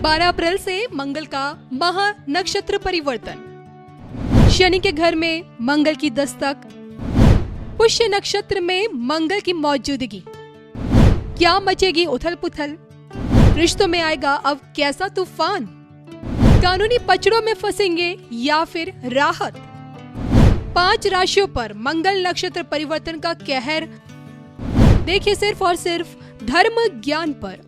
12 अप्रैल से मंगल का महा नक्षत्र परिवर्तन। शनि के घर में मंगल की दस्तक, पुष्य नक्षत्र में मंगल की मौजूदगी। क्या मचेगी उथल पुथल, रिश्तों में आएगा अब कैसा तूफान, कानूनी पचड़ों में फंसेंगे या फिर राहत। 5 राशियों पर मंगल नक्षत्र परिवर्तन का कहर। देखिए सिर्फ और सिर्फ धर्म ज्ञान पर।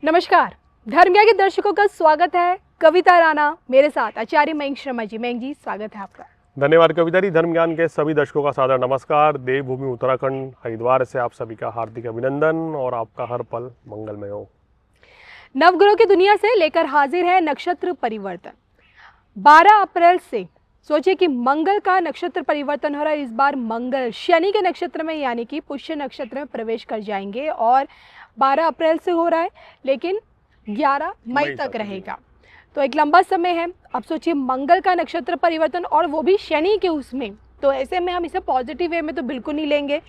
नमस्कार, धर्म ज्ञान के दर्शकों का स्वागत है। कविता राणा मेरे साथ, आचार्य मयंक शर्मा जी। मयंक जी, स्वागत है आपका। धन्यवाद कविता जी। धर्म ज्ञान के सभी दर्शकों का सादर नमस्कार। देवभूमि उत्तराखंड हरिद्वार से आप सभी का हार्दिक अभिनंदन और आपका हर पल मंगलमय हो। नवग्रहों की दुनिया से लेकर हाजिर है नक्षत्र परिवर्तन। 12 अप्रैल से सोचिए कि मंगल का नक्षत्र परिवर्तन हो रहा है। इस बार मंगल शनि के नक्षत्र में यानी कि पुष्य नक्षत्र में प्रवेश कर जाएंगे और 12 अप्रैल से हो रहा है, लेकिन 11 मई तक रहेगा। तो एक लंबा समय है। अब सोचिए मंगल का नक्षत्र परिवर्तन और वो भी शनि के उसमें, तो ऐसे में हम इसे पॉजिटिव वे में तो बिल्कुल नहीं लेंगे,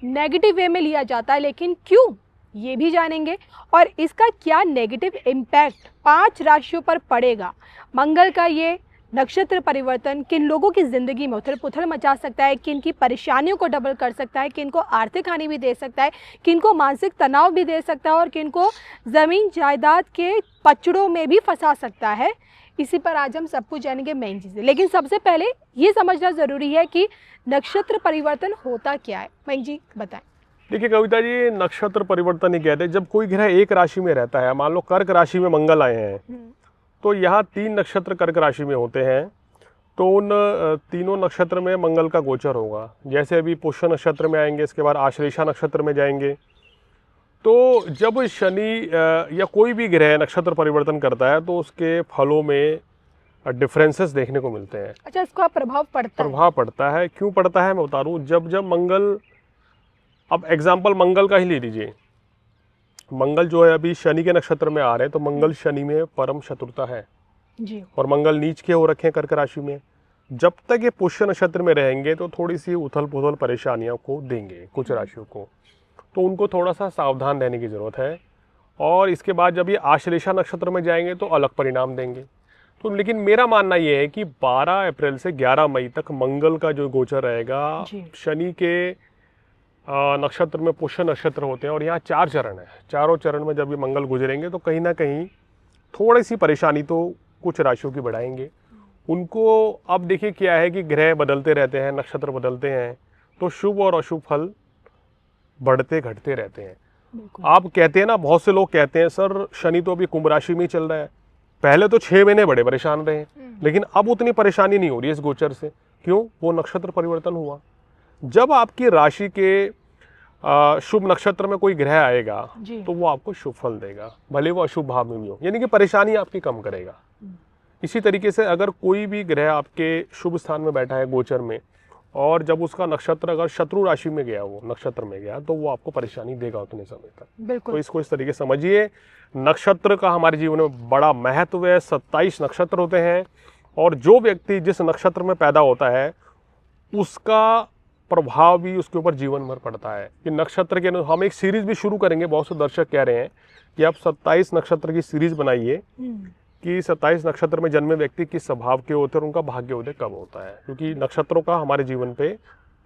नेगेटिव वे में लिया जाता है। लेकिन क्यों, ये भी जानेंगे और इसका क्या नेगेटिव इम्पैक्ट 5 राशियों पर पड़ेगा। मंगल का ये नक्षत्र परिवर्तन किन लोगों की जिंदगी में उथल पुथल मचा सकता है, किन की परेशानियों को डबल कर सकता है, किन को आर्थिक हानि भी दे सकता है, किन को मानसिक तनाव भी दे सकता है और किन को जमीन जायदाद के पचड़ों में भी फंसा सकता है। इसी पर आज हम सब कुछ जानेंगे मयंक जी से। लेकिन सबसे पहले ये समझना जरूरी है कि नक्षत्र परिवर्तन होता क्या है। मयंक जी बताएं। देखिए कविता जी, नक्षत्र परिवर्तन ही कहते हैं जब कोई ग्रह एक राशि में रहता है। मान लो कर्क राशि में मंगल आए हैं, तो यहाँ 3 नक्षत्र कर्क राशि में होते हैं, तो उन तीनों नक्षत्र में मंगल का गोचर होगा। जैसे अभी पुष्य नक्षत्र में आएंगे, इसके बाद आश्लेषा नक्षत्र में जाएंगे। तो जब शनि या कोई भी ग्रह नक्षत्र परिवर्तन करता है तो उसके फलों में डिफरेंसेस देखने को मिलते हैं। अच्छा, इसका प्रभाव पड़ता है। क्यों पड़ता है मैं बता दूं। जब मंगल, अब एग्जाम्पल मंगल का ही ले लीजिए। मंगल जो है अभी शनि के नक्षत्र में आ रहे हैं, तो मंगल शनि में परम शत्रुता है जी। और मंगल नीच के हो रखे हैं कर्क राशि में। जब तक ये पुष्य नक्षत्र में रहेंगे तो थोड़ी सी उथल पुथल परेशानियों को देंगे कुछ राशियों को, तो उनको थोड़ा सा सावधान रहने की जरूरत है। और इसके बाद जब ये आश्लेषा नक्षत्र में जाएंगे तो अलग परिणाम देंगे। तो लेकिन मेरा मानना ये है कि 12 अप्रैल से 11 मई तक मंगल का जो गोचर रहेगा, शनि के नक्षत्र में पुष्य नक्षत्र होते हैं और यहाँ 4 चरण है। चारों चरण में जब ये मंगल गुजरेंगे तो कहीं ना कहीं थोड़ी सी परेशानी तो कुछ राशियों की बढ़ाएंगे उनको। अब देखिए क्या है कि ग्रह बदलते रहते हैं, नक्षत्र बदलते हैं, तो शुभ और अशुभ फल बढ़ते घटते रहते हैं। आप कहते हैं ना, बहुत से लोग कहते हैं सर शनि तो अभी कुंभ राशि में ही चल रहा है, पहले तो 6 महीने बड़े परेशान रहे, लेकिन अब उतनी परेशानी नहीं हो रही है इस गोचर से। क्यों? वो नक्षत्र परिवर्तन हुआ। जब आपकी राशि के शुभ नक्षत्र में कोई ग्रह आएगा तो वो आपको शुभ फल देगा, भले वो अशुभ भाव में भी हो, यानी कि परेशानी आपकी कम करेगा। इसी तरीके से अगर कोई भी ग्रह आपके शुभ स्थान में बैठा है गोचर में, और जब उसका नक्षत्र अगर शत्रु राशि में गया, वो नक्षत्र में गया, तो वो आपको परेशानी देगा उतने समय तक। तो इसको इस तरीके से समझिए। नक्षत्र का हमारे जीवन में बड़ा महत्व है। 27 नक्षत्र होते हैं और जो व्यक्ति जिस नक्षत्र में पैदा होता है उसका प्रभाव भी उसके ऊपर जीवन भर पड़ता है। कि नक्षत्र के हम एक सीरीज भी शुरू करेंगे। बहुत से दर्शक कह रहे हैं कि आप 27 नक्षत्र की सीरीज बनाइए कि 27 नक्षत्र में जन्मे व्यक्ति किस स्वभाव के होते हैं और उनका भाग्योदय कब होता है, क्योंकि नक्षत्रों का हमारे जीवन पे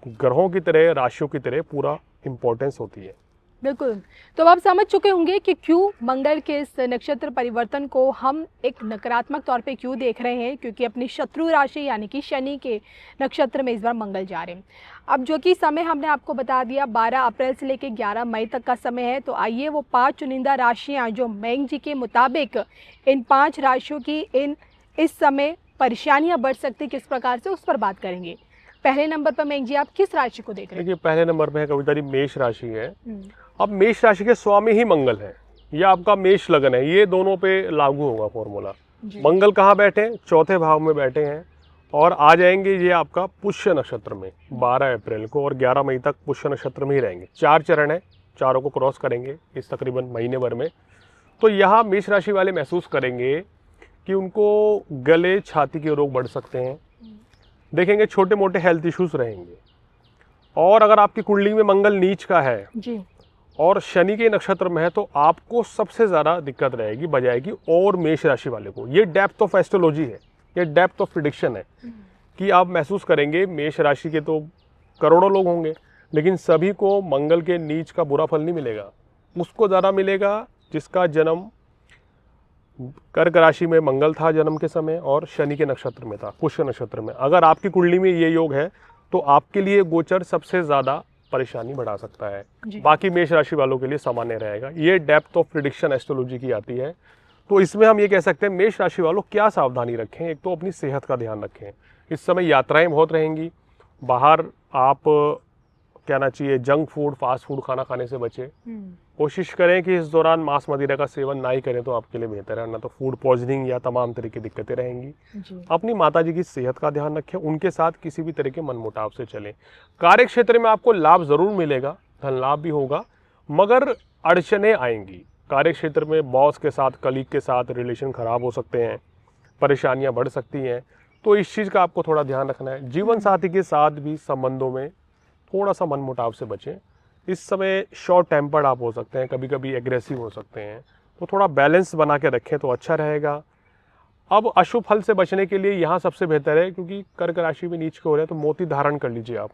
ग्रहों की तरह, राशियों की तरह पूरा इंपॉर्टेंस होती है। बिल्कुल। तो आप समझ चुके होंगे कि क्यों मंगल के इस नक्षत्र परिवर्तन को हम एक नकारात्मक तौर पे क्यों देख रहे हैं, क्योंकि अपनी शत्रु राशि यानी कि शनि के नक्षत्र में इस बार मंगल जा रहे हैं। अब जो कि समय हमने आपको बता दिया 12 अप्रैल से लेकर 11 मई तक का समय है, तो आइए वो 5 चुनिंदा राशियाँ जो मयंक जी के मुताबिक इन 5 राशियों की इस समय परेशानियाँ बढ़ सकती किस प्रकार से, उस पर बात करेंगे। पहले नंबर पर मयंक जी आप किस राशि को देख रहे हैं? देखिए पहले नंबर पे है कविता जी मेष राशि है। अब मेष राशि के स्वामी ही मंगल है, यह आपका मेष लगन है, ये दोनों पे लागू होगा फॉर्मूला। मंगल कहाँ बैठे हैं? चौथे भाव में बैठे हैं और आ जाएंगे ये आपका पुष्य नक्षत्र में 12 अप्रैल को और 11 मई तक पुष्य नक्षत्र में ही रहेंगे। 4 चरण है, चारों को क्रॉस करेंगे इस तकरीबन महीने भर में। तो यहाँ मेष राशि वाले महसूस करेंगे कि उनको गले छाती के रोग बढ़ सकते हैं, देखेंगे छोटे मोटे हेल्थ इश्यूज रहेंगे। और अगर आपकी कुंडली में मंगल नीच का है और शनि के नक्षत्र में है तो आपको सबसे ज़्यादा दिक्कत रहेगी बजाएगी और मेष राशि वाले को। ये डेप्थ ऑफ एस्ट्रोलॉजी है, ये डेप्थ ऑफ प्रिडिक्शन है कि आप महसूस करेंगे मेष राशि के तो करोड़ों लोग होंगे, लेकिन सभी को मंगल के नीच का बुरा फल नहीं मिलेगा। उसको ज़्यादा मिलेगा जिसका जन्म कर्क राशि में मंगल था जन्म के समय और शनि के नक्षत्र में था, पुष्य नक्षत्र में। अगर आपकी कुंडली में ये योग है तो आपके लिए गोचर सबसे ज़्यादा परेशानी बढ़ा सकता है। बाकी मेष राशि वालों के लिए सामान्य रहेगा। ये डेप्थ ऑफ प्रिडिक्शन एस्ट्रोलॉजी की आती है। तो इसमें हम ये कह सकते हैं मेष राशि वालों क्या सावधानी रखें। एक तो अपनी सेहत का ध्यान रखें। इस समय यात्राएं बहुत रहेंगी, बाहर आप कहना चाहिए जंक फूड फास्ट फूड खाना खाने से बचें। कोशिश करें कि इस दौरान मांस मदिरा का सेवन ना ही करें तो आपके लिए बेहतर है, ना तो फूड पॉइजनिंग या तमाम तरह की दिक्कतें रहेंगी। अपनी माता जी की सेहत का ध्यान रखें, उनके साथ किसी भी तरह के मनमुटाव से चलें। कार्य क्षेत्र में आपको लाभ जरूर मिलेगा, धन लाभ भी होगा, मगर अड़चने आएंगी। कार्य क्षेत्र में बॉस के साथ कलीग के साथ रिलेशन खराब हो सकते हैं, परेशानियां बढ़ सकती हैं, तो इस चीज़ का आपको थोड़ा ध्यान रखना है। जीवन साथी के साथ भी संबंधों में थोड़ा सा मनमुटाव से बचें। इस समय शॉर्ट टेम्पर्ड आप हो सकते हैं, कभी कभी एग्रेसिव हो सकते हैं, तो थोड़ा बैलेंस बना के रखें तो अच्छा रहेगा। अब अशुभ फल से बचने के लिए यहाँ सबसे बेहतर है, क्योंकि कर्क राशि में नीच के हो रहे हैं तो मोती धारण कर लीजिए आप।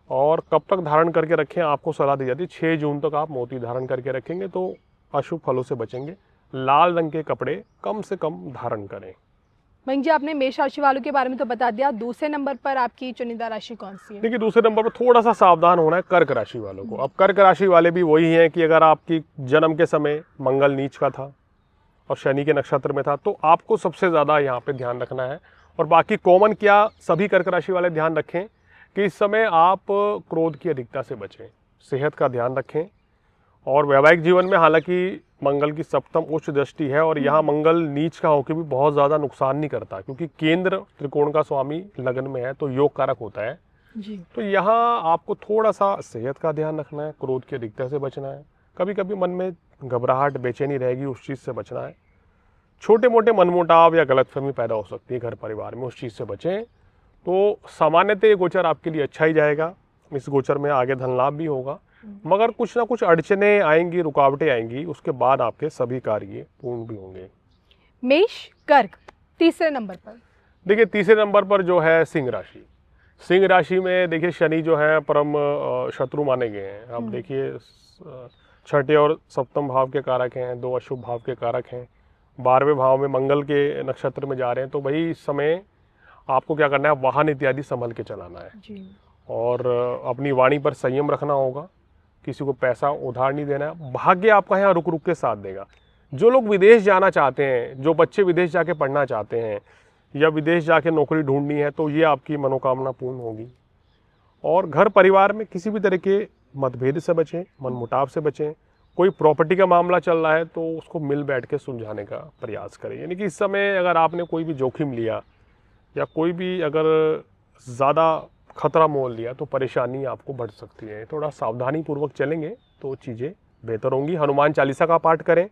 और कब तक धारण करके रखें आपको सलाह दी जाती है 6 जून तक आप मोती धारण करके रखेंगे तो अशुभ फलों से बचेंगे। लाल रंग के कपड़े कम से कम धारण करें। मयंक जी, आपने मेष राशि वालों के बारे में तो बता दिया, दूसरे नंबर पर आपकी चुनिंदा राशि कौन सी है? देखिए, दूसरे नंबर पर थोड़ा सा सावधान होना है कर्क राशि वालों को। अब कर्क राशि वाले भी वही हैं कि अगर आपकी जन्म के समय मंगल नीच का था और शनि के नक्षत्र में था तो आपको सबसे ज़्यादा यहाँ पे ध्यान रखना है। और बाकी कॉमन क्या सभी कर्क राशि वाले ध्यान रखें कि इस समय आप क्रोध की अधिकता से बचें, सेहत का ध्यान रखें। और वैवाहिक जीवन में हालांकि मंगल की सप्तम उच्च दृष्टि है और यहाँ मंगल नीच का होकर भी बहुत ज़्यादा नुकसान नहीं करता, क्योंकि केंद्र त्रिकोण का स्वामी लगन में है तो योग कारक होता है जी। तो यहाँ आपको थोड़ा सा सेहत का ध्यान रखना है, क्रोध की अधिकता से बचना है। कभी कभी मन में घबराहट बेचैनी रहेगी, उस चीज़ से बचना है। छोटे मोटे मनमुटाव या गलतफहमी पैदा हो सकती है घर परिवार में, उस चीज़ से बचें। तो सामान्यतः ये गोचर आपके लिए अच्छा ही जाएगा। इस गोचर में आगे धन लाभ भी होगा, मगर कुछ ना कुछ अड़चने आएंगी, रुकावटें आएंगी, उसके बाद आपके सभी कार्य पूर्ण भी होंगे। मेष कर्क तीसरे नंबर पर। देखिए, तीसरे नंबर पर जो है सिंह राशि। सिंह राशि में देखिए शनि जो है परम शत्रु माने गए हैं। अब देखिए छठे और सप्तम भाव के कारक हैं, 2 अशुभ भाव के कारक हैं, 12वें भाव में मंगल के नक्षत्र में जा रहे हैं। तो भाई इस समय आपको क्या करना है, वाहन इत्यादि संभल के चलाना है जी। और अपनी वाणी पर संयम रखना होगा, किसी को पैसा उधार नहीं देना है। भाग्य आपका यहाँ रुक रुक के साथ देगा। जो लोग विदेश जाना चाहते हैं, जो बच्चे विदेश जाके पढ़ना चाहते हैं या विदेश जाके नौकरी ढूंढनी है, तो ये आपकी मनोकामना पूर्ण होगी। और घर परिवार में किसी भी तरह के मतभेद से बचें, मनमुटाव से बचें। कोई प्रॉपर्टी का मामला चल रहा है तो उसको मिल बैठ के सुलझाने का प्रयास करें। यानी कि इस समय अगर आपने कोई भी जोखिम लिया या कोई भी अगर ज़्यादा खतरा मोल लिया तो परेशानी आपको बढ़ सकती है। थोड़ा सावधानी पूर्वक चलेंगे तो चीज़ें बेहतर होंगी। हनुमान चालीसा का पाठ करें,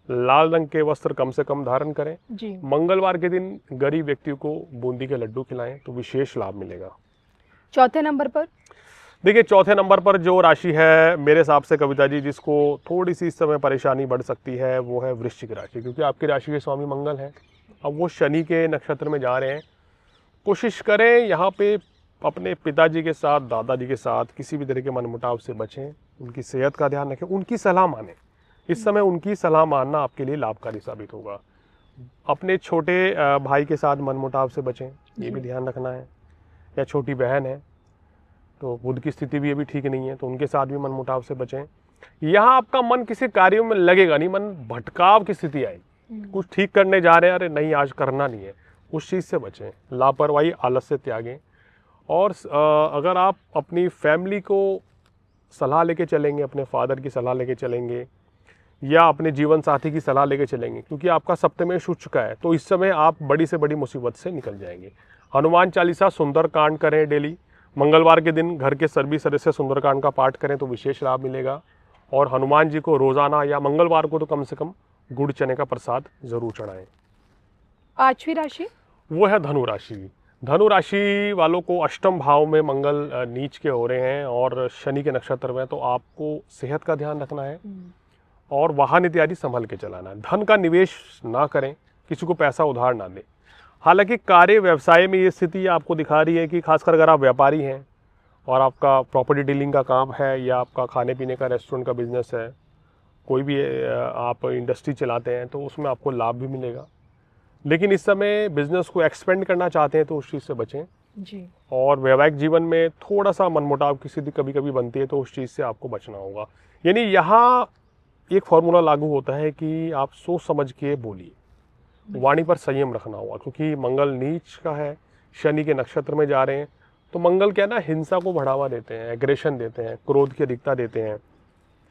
लाल रंग के वस्त्र कम से कम धारण करें जी। मंगलवार के दिन गरीब व्यक्ति को बूंदी के लड्डू खिलाएं तो विशेष लाभ मिलेगा। चौथे नंबर पर देखिए, चौथे नंबर पर जो राशि है मेरे हिसाब से कविता जी, जिसको थोड़ी सी इस समय परेशानी बढ़ सकती है, वो है वृश्चिक राशि, क्योंकि आपकी राशि के स्वामी मंगल हैं। अब वो शनि के नक्षत्र में जा रहे हैं। कोशिश करें यहाँ पे अपने पिताजी के साथ, दादाजी के साथ किसी भी तरह के मनमुटाव से बचें, उनकी सेहत का ध्यान रखें, उनकी सलाह मानें। इस समय उनकी सलाह मानना आपके लिए लाभकारी साबित होगा। अपने छोटे भाई के साथ मनमुटाव से बचें, ये भी ध्यान रखना है। या छोटी बहन है तो बुध की स्थिति भी अभी ठीक नहीं है, तो उनके साथ भी मनमुटाव से बचें। यहाँ आपका मन किसी कार्यों में लगेगा नहीं, मन भटकाव की स्थिति आएगी। कुछ ठीक करने जा रहे हैं, अरे नहीं आज करना नहीं है, उस चीज़ से बचें। लापरवाही आलस से त्यागें। और अगर आप अपनी फैमिली को सलाह लेके चलेंगे, अपने फादर की सलाह लेके चलेंगे या अपने जीवन साथी की सलाह लेके चलेंगे, क्योंकि आपका सप्तमेश उठ चुका है, तो इस समय आप बड़ी से बड़ी मुसीबत से निकल जाएंगे। हनुमान चालीसा सुंदरकांड करें डेली। मंगलवार के दिन घर के सभी सदस्य सुंदरकांड का पाठ करें तो विशेष लाभ मिलेगा। और हनुमान जी को रोजाना या मंगलवार को तो कम से कम गुड़ चने का प्रसाद जरूर चढ़ाएं। पांचवी राशि वो है धनु राशि। धनु राशि वालों को अष्टम भाव में मंगल नीच के हो रहे हैं और शनि के नक्षत्र में, तो आपको सेहत का ध्यान रखना है और वाहन इत्यादि संभल के चलाना है। धन का निवेश ना करें, किसी को पैसा उधार ना दें। हालांकि कार्य व्यवसाय में ये स्थिति आपको दिखा रही है कि खासकर अगर आप व्यापारी हैं और आपका प्रॉपर्टी डीलिंग का काम है या आपका खाने पीने का रेस्टोरेंट का बिजनेस है, कोई भी आप इंडस्ट्री चलाते हैं, तो उसमें आपको लाभ भी मिलेगा। लेकिन इस समय बिजनेस को एक्सपेंड करना चाहते हैं तो उस चीज़ से बचें जी। और वैवाहिक जीवन में थोड़ा सा मनमुटाव की स्थिति कभी कभी बनती है, तो उस चीज़ से आपको बचना होगा। यानी यहाँ एक फॉर्मूला लागू होता है कि आप सोच समझ के बोलिए, वाणी पर संयम रखना होगा, क्योंकि मंगल नीच का है, शनि के नक्षत्र में जा रहे हैं। तो मंगल क्या ना, हिंसा को बढ़ावा देते हैं, एग्रेशन देते हैं, क्रोध की अधिकता देते हैं,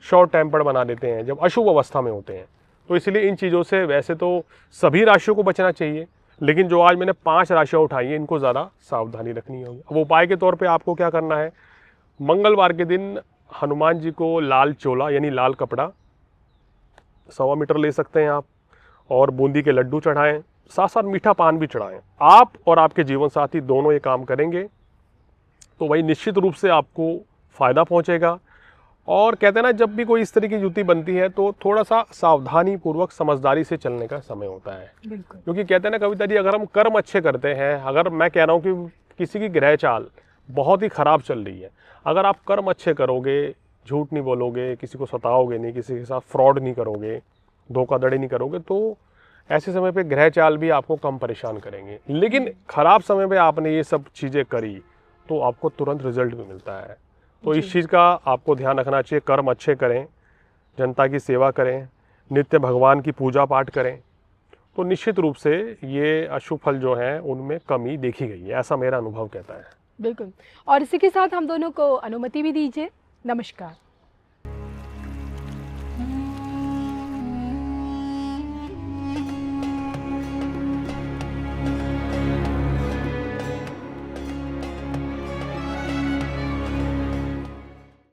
शॉर्ट टेम्पर्ड बना देते हैं जब अशुभ अवस्था में होते हैं। तो इसलिए इन चीज़ों से वैसे तो सभी राशियों को बचना चाहिए, लेकिन जो आज मैंने 5 राशियाँ उठाई हैं, इनको ज़्यादा सावधानी रखनी होगी। अब उपाय के तौर पे आपको क्या करना है, मंगलवार के दिन हनुमान जी को लाल चोला यानी लाल कपड़ा 1.25 मीटर ले सकते हैं आप, और बूंदी के लड्डू चढ़ाएं, साथ साथ मीठा पान भी चढ़ाएं। आप और आपके जीवन साथी दोनों ये काम करेंगे तो वही निश्चित रूप से आपको फ़ायदा पहुंचेगा। और कहते हैं ना, जब भी कोई इस तरह की युति बनती है तो थोड़ा सा सावधानी पूर्वक समझदारी से चलने का समय होता है। बिल्कुल। क्योंकि कहते हैं ना कविता जी, अगर हम कर्म अच्छे करते हैं, अगर मैं कह रहा हूँ कि किसी की ग्रह चाल बहुत ही खराब चल रही है, अगर आप कर्म अच्छे करोगे, झूठ नहीं बोलोगे, किसी को सताओगे नहीं, किसी के साथ फ्रॉड नहीं करोगे, धोखाधड़ी नहीं करोगे, तो ऐसे समय पे ग्रह चाल भी आपको कम परेशान करेंगे। लेकिन खराब समय पे आपने ये सब चीज़ें करी तो आपको तुरंत रिजल्ट भी मिलता है। तो इस चीज़ का आपको ध्यान रखना चाहिए। कर्म अच्छे करें, जनता की सेवा करें, नित्य भगवान की पूजा पाठ करें, तो निश्चित रूप से ये अशुभ फल जो हैं उनमें कमी देखी गई है, ऐसा मेरा अनुभव कहता है। बिल्कुल। और इसी के साथ हम दोनों को अनुमति भी दीजिए। नमस्कार।